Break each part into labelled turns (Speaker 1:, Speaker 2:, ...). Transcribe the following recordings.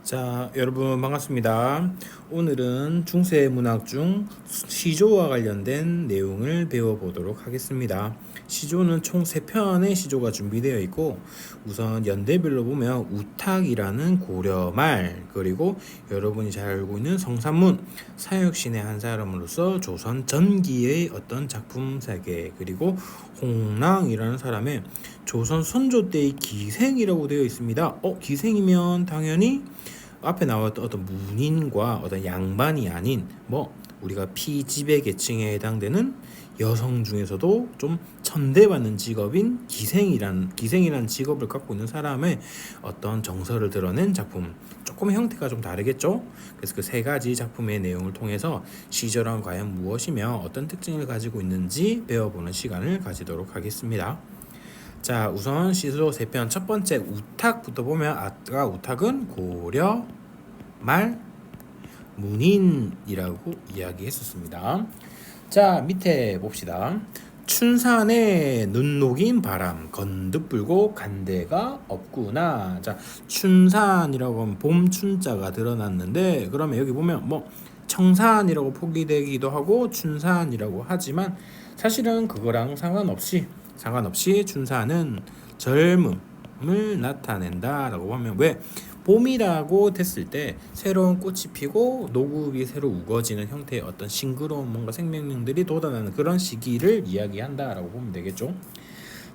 Speaker 1: 자, 여러분 반갑습니다. 오늘은 중세 문학 중 시조와 관련된 내용을 배워보도록 하겠습니다. 시조는 총 3편의 시조가 준비되어 있고, 우선 연대별로 보면 우탁이라는 고려말, 그리고 여러분이 잘 알고 있는 성산문, 사육신의 한 사람으로서 조선 전기의 어떤 작품 세계, 그리고 홍랑이라는 사람의 조선 선조 때의 기생이라고 되어 있습니다. 기생이면 당연히 앞에 나왔던 어떤 문인과 어떤 양반이 아닌 우리가 피지배 계층에 해당되는 여성 중에서도 좀 천대받는 직업인 기생이라는 직업을 갖고 있는 사람의 어떤 정서를 드러낸 작품. 조금 형태가 좀 다르겠죠. 그래서 그 세 가지 작품의 내용을 통해서 시조란 과연 무엇이며 어떤 특징을 가지고 있는지 배워보는 시간을 가지도록 하겠습니다. 자, 우선 시조 3편 첫 번째 우탁부터 보면, 아까 우탁은 고려 말 문인이라고 이야기했었습니다. 자, 밑에 봅시다. 춘산에 눈 녹인 바람 건득 불고 간대가 없구나. 자, 춘산이라고 하면 봄 춘자가 드러났는데, 그러면 여기 보면 청산이라고 포기되기도 하고 춘산이라고 하지만, 사실은 그거랑 상관없이 춘산은 젊음을 나타낸다라고 하면, 왜 봄이라고 됐을 때 새로운 꽃이 피고 녹읍이 새로 우거지는 형태의 어떤 싱그러운 뭔가 생명력들이 돋아나는 그런 시기를 이야기한다라고 보면 되겠죠.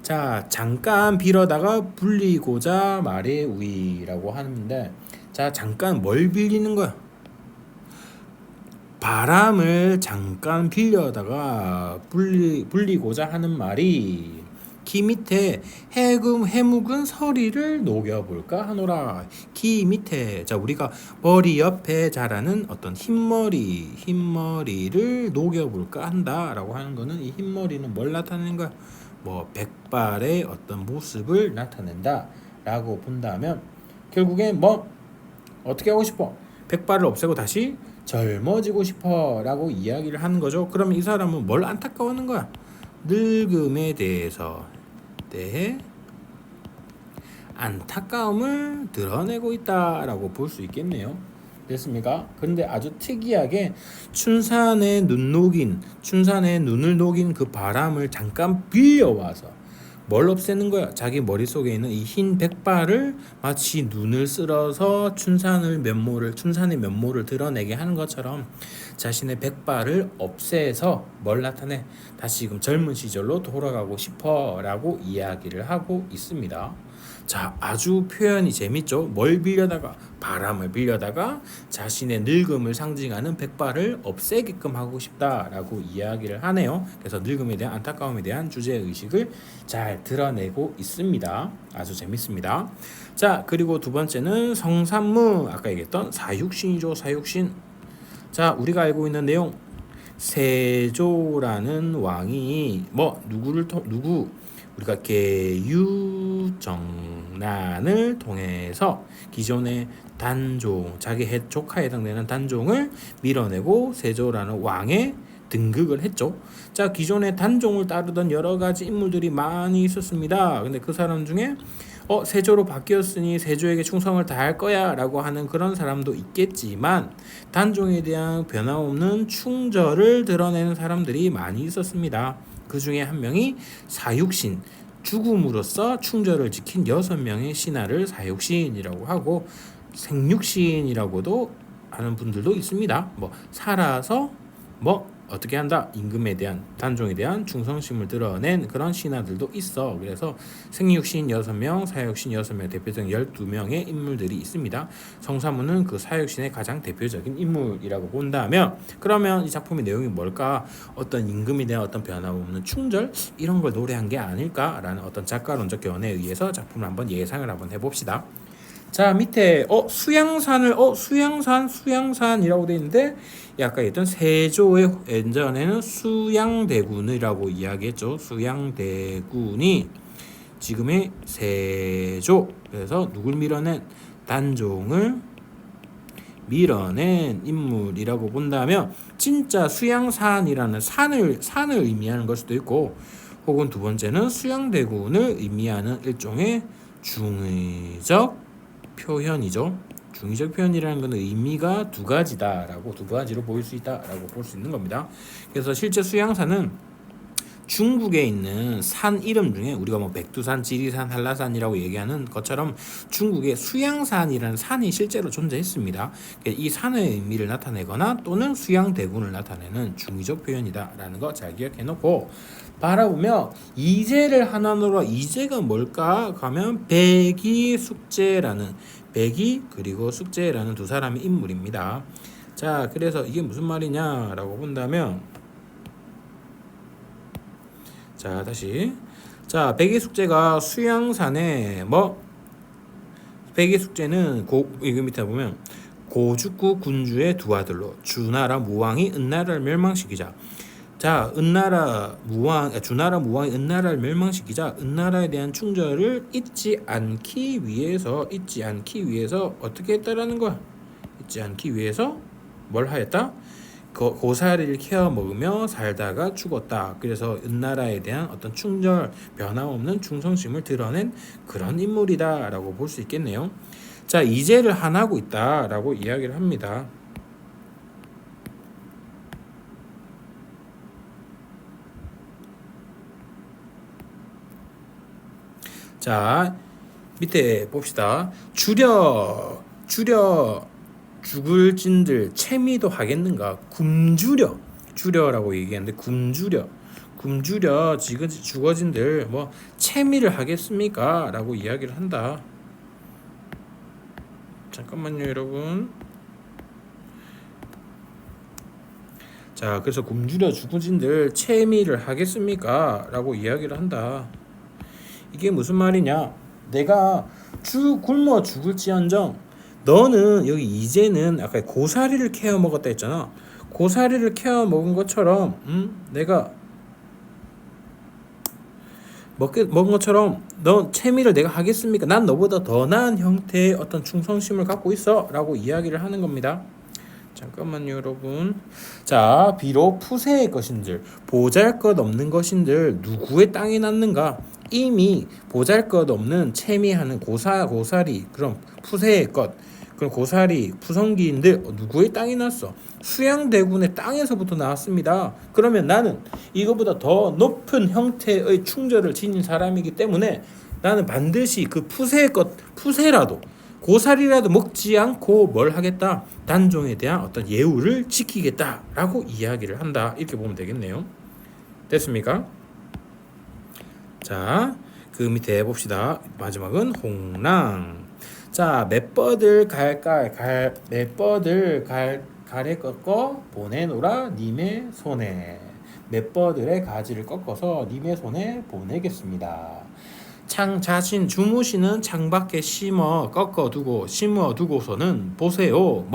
Speaker 1: 자, 잠깐 빌어다가 불리고자 말의 우위라고 하는데, 자, 잠깐 뭘 빌리는 거야? 바람을 잠깐 빌려다가 불리고자 하는 말이, 기 밑에 해묵은 서리를 녹여볼까 하노라. 기 밑에, 자, 우리가 머리 옆에 자라는 어떤 흰머리를 녹여볼까 한다라고 하는 거는, 이 흰머리는 뭘 나타내는 거야? 백발의 어떤 모습을 나타낸다라고 본다면, 결국엔 어떻게 하고 싶어? 백발을 없애고 다시 젊어지고 싶어 라고 이야기를 하는 거죠. 그러면 이 사람은 뭘 안타까워하는 거야? 늙음에 대해 안타까움을 드러내고 있다라고 볼 수 있겠네요. 됐습니까? 근데 아주 특이하게 춘산의 눈을 녹인 그 바람을 잠깐 빌려와서 뭘 없애는 거야? 자기 머릿속에 있는 이 흰 백발을 마치 눈을 쓸어서 춘산의 면모를 드러내게 하는 것처럼 자신의 백발을 없애서 뭘 나타내? 다시금 젊은 시절로 돌아가고 싶어 라고 이야기를 하고 있습니다. 자, 아주 표현이 재밌죠. 바람을 빌려다가 자신의 늙음을 상징하는 백발을 없애게끔 하고 싶다라고 이야기를 하네요. 그래서 늙음에 대한 안타까움에 대한 주제의식을 잘 드러내고 있습니다. 아주 재밌습니다. 자, 그리고 두 번째는 성산무, 아까 얘기했던 사육신이죠. 사육신. 자, 우리가 알고 있는 내용, 세조라는 왕이 우리가 계유정난을 통해서 기존의 단종, 자기 조카에 해당되는 단종을 밀어내고 세조라는 왕에 등극을 했죠. 자, 기존의 단종을 따르던 여러 가지 인물들이 많이 있었습니다. 근데 그 사람 중에 세조로 바뀌었으니 세조에게 충성을 다할 거야 라고 하는 그런 사람도 있겠지만, 단종에 대한 변함없는 충절을 드러내는 사람들이 많이 있었습니다. 그 중에 한 명이 사육신, 죽음으로써 충절을 지킨 6명의 신하를 사육신이라고 하고, 생육신이라고도 하는 분들도 있습니다. 살아서 어떻게 한다? 임금에 대한, 단종에 대한 충성심을 드러낸 그런 신하들도 있어. 그래서 생육신 6명, 사육신 6명, 대표적인 12명의 인물들이 있습니다. 성사문은 그 사육신의 가장 대표적인 인물이라고 본다면, 그러면 이 작품의 내용이 뭘까? 어떤 임금에 대한 어떤 변함없는 충절, 이런 걸 노래한 게 아닐까라는 어떤 작가론적 견해에 의해서 작품을 한번 예상을 한번 해봅시다. 자, 밑에 수양산이라고 되어 있는데, 아까 얘기했던 세조의 예전에는 수양대군이라고 이야기했죠. 수양대군이 지금의 세조, 그래서 누굴 밀어낸? 단종을 밀어낸 인물이라고 본다면, 진짜 수양산이라는 산을 의미하는 걸 수도 있고, 혹은 두 번째는 수양대군을 의미하는 일종의 중의적 표현이죠. 중의적 표현이라는 것은 의미가 두 가지다라고 두 가지로 보일 수 있다라고 볼 수 있는 겁니다. 그래서 실제 수양산은 중국에 있는 산 이름 중에 우리가 뭐 백두산, 지리산, 한라산이라고 얘기하는 것처럼 중국에 수양산이라는 산이 실제로 존재했습니다. 이 산의 의미를 나타내거나 또는 수양대군을 나타내는 중의적 표현이다라는 거 잘 기억해 놓고 바라보며 이제를 하나로 이제가 뭘까 하면 백이 숙제라는 백이 그리고 숙제라는 두 사람의 인물입니다. 자, 그래서 이게 무슨 말이냐라고 본다면 자, 다시. 자, 백의 숙제가 수양산에 백의 숙제는 여기 밑에 보면 고죽구 군주의 두 아들로 주나라 무왕이 은나라를 멸망시키자. 자, 주나라 무왕이 은나라를 멸망시키자 은나라에 대한 충절을 잊지 않기 위해서 어떻게 했다라는 거야? 잊지 않기 위해서 뭘 하였다? 고사리를 캐어 먹으며 살다가 죽었다. 그래서 은나라에 대한 어떤 충절, 변함없는 충성심을 드러낸 그런 인물이다라고 볼 수 있겠네요. 자, 이제를 한하고 있다라고 이야기를 합니다. 자, 밑에 봅시다. 주려 죽을 진들 채미도 하겠는가? 주려라고 얘기하는데 굶주려 죽어진들 뭐 채미를 하겠습니까? 라고 이야기를 한다. 잠깐만요, 여러분. 자, 그래서 굶주려 죽어진들 채미를 하겠습니까? 라고 이야기를 한다. 이게 무슨 말이냐? 내가 굶어 죽을지언정 너는 여기 이제는 아까 고사리를 캐어 먹었다 했잖아. 고사리를 캐어 먹은 것처럼 내가 먹은 것처럼 너 채미를 내가 하겠습니까? 난 너보다 더 나은 형태의 어떤 충성심을 갖고 있어 라고 이야기를 하는 겁니다. 잠깐만요, 여러분. 자, 비록 푸세의 것인들 보잘것없는 것인들 누구의 땅에 났는가? 이미 보잘것없는 채미하는 고사리 그럼 푸세의 것 그럼 고사리 푸성기인들 누구의 땅이 났어? 수양대군의 땅에서부터 나왔습니다. 그러면 나는 이거보다 더 높은 형태의 충절을 지닌 사람이기 때문에 나는 반드시 그 푸세라도 고사리라도 먹지 않고 뭘 하겠다? 단종에 대한 어떤 예우를 지키겠다라고 이야기를 한다. 이렇게 보면 되겠네요. 됐습니까? 자, 그 밑에 봅시다. 마지막은 홍랑. 자, 맷버들 가래 꺾어 보내노라 님의 손에. 맷버들의 가지를 꺾어서 님의 손에 보내겠습니다. 자신 주무시는 창밖에 심어 두고서는 보세요.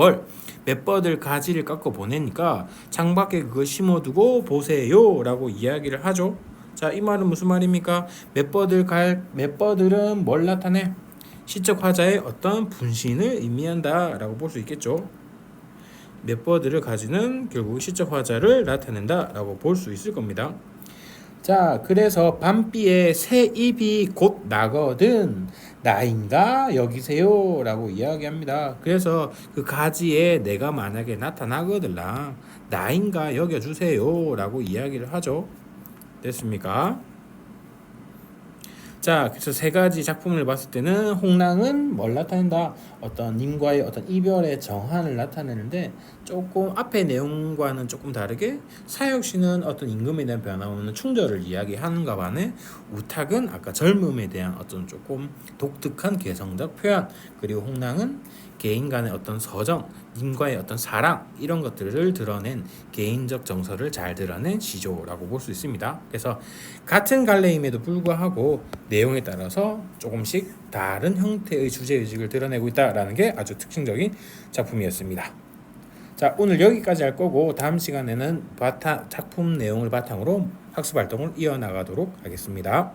Speaker 1: 맷버들 가지를 꺾어 보내니까 창밖에 그거 심어두고 보세요라고 이야기를 하죠. 자, 이 말은 무슨 말입니까? 맷버들은 뭘 나타내? 시적 화자의 어떤 분신을 의미한다라고 볼 수 있겠죠. 맷버들을 가지는 결국 시적 화자를 나타낸다라고 볼 수 있을 겁니다. 자, 그래서 밤비에 새 잎이 곧 나거든 나인가 여기세요 라고 이야기합니다. 그래서 그 가지에 내가 만약에 나타나거들라 나인가 여겨주세요 라고 이야기를 하죠. 됐습니까? 자, 그래서 세 가지 작품을 봤을 때는 홍랑은 뭘 나타낸다? 어떤 님과의 어떤 이별의 정한을 나타내는데 조금 앞의 내용과는 조금 다르게 사역시는 어떤 임금에 대한 변함없는 충절을 이야기하는가 반해 우탁은 아까 젊음에 대한 어떤 조금 독특한 개성적 표현 그리고 홍랑은 개인 간의 어떤 서정, 님과의 어떤 사랑 이런 것들을 드러낸 개인적 정서를 잘 드러낸 시조라고 볼 수 있습니다. 그래서 같은 갈래임에도 불구하고 내용에 따라서 조금씩 다른 형태의 주제의식을 드러내고 있다라는 게 아주 특징적인 작품이었습니다. 자, 오늘 여기까지 할 거고 다음 시간에는 작품 내용을 바탕으로 학습 활동을 이어나가도록 하겠습니다.